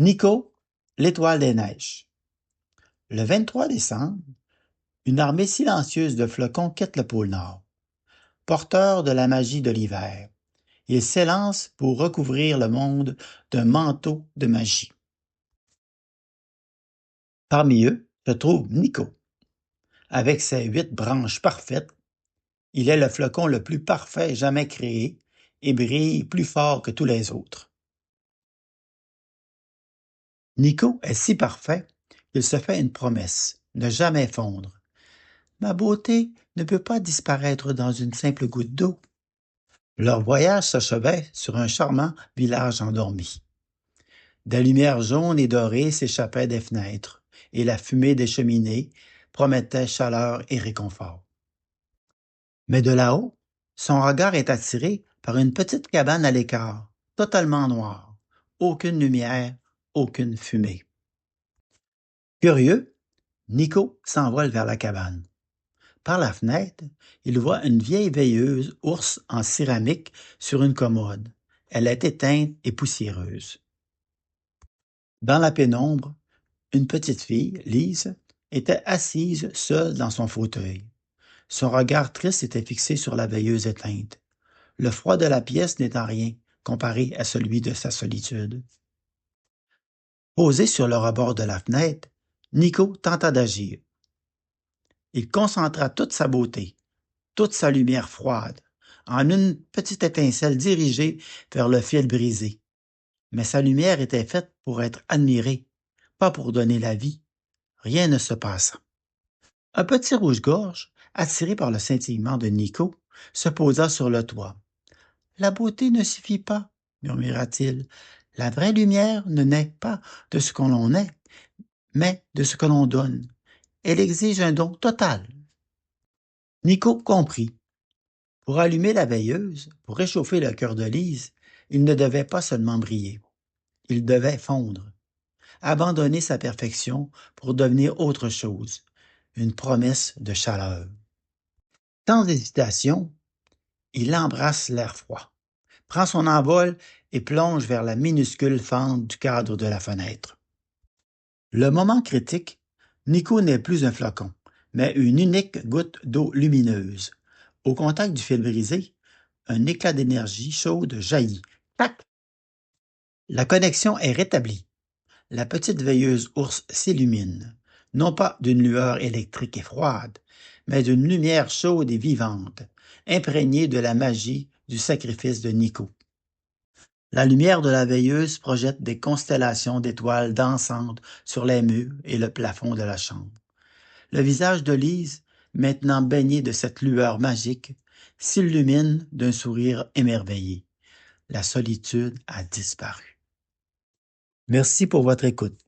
Nico, l'étoile des neiges. Le 23 décembre, une armée silencieuse de flocons quitte le pôle Nord. Porteurs de la magie de l'hiver, ils s'élancent pour recouvrir le monde d'un manteau de magie. Parmi eux se trouve Nico. Avec ses 8 branches parfaites, il est le flocon le plus parfait jamais créé et brille plus fort que tous les autres. Nico est si parfait qu'il se fait une promesse, ne jamais fondre. Ma beauté ne peut pas disparaître dans une simple goutte d'eau. Leur voyage s'achevait sur un charmant village endormi. Des lumières jaunes et dorées s'échappaient des fenêtres, et la fumée des cheminées promettait chaleur et réconfort. Mais de là-haut, son regard est attiré par une petite cabane à l'écart, totalement noire, aucune lumière, aucune fumée. Curieux, Nico s'envole vers la cabane. Par la fenêtre, il voit une vieille veilleuse ours en céramique sur une commode. Elle est éteinte et poussiéreuse. Dans la pénombre, une petite fille, Lise, était assise seule dans son fauteuil. Son regard triste était fixé sur la veilleuse éteinte. Le froid de la pièce n'étant rien comparé à celui de sa solitude. Posé sur le rebord de la fenêtre, Nico tenta d'agir. Il concentra toute sa beauté, toute sa lumière froide, en une petite étincelle dirigée vers le fil brisé. Mais sa lumière était faite pour être admirée, pas pour donner la vie. Rien ne se passa. Un petit rouge-gorge, attiré par le scintillement de Nico, se posa sur le toit. La beauté ne suffit pas, murmura-t-il. La vraie lumière ne naît pas de ce que l'on est, mais de ce que l'on donne. Elle exige un don total. Nico comprit. Pour allumer la veilleuse, pour réchauffer le cœur de Lise, il ne devait pas seulement briller. Il devait fondre, abandonner sa perfection pour devenir autre chose, une promesse de chaleur. Sans hésitation, il embrasse l'air froid, prend son envol et plonge vers la minuscule fente du cadre de la fenêtre. Le moment critique, Nico n'est plus un flocon, mais une unique goutte d'eau lumineuse. Au contact du fil brisé, un éclat d'énergie chaude jaillit. Tac! La connexion est rétablie. La petite veilleuse ours s'illumine, non pas d'une lueur électrique et froide, mais d'une lumière chaude et vivante, imprégnée de la magie du sacrifice de Nico. La lumière de la veilleuse projette des constellations d'étoiles dansantes sur les murs et le plafond de la chambre. Le visage de Lise, maintenant baigné de cette lueur magique, s'illumine d'un sourire émerveillé. La solitude a disparu. Merci pour votre écoute.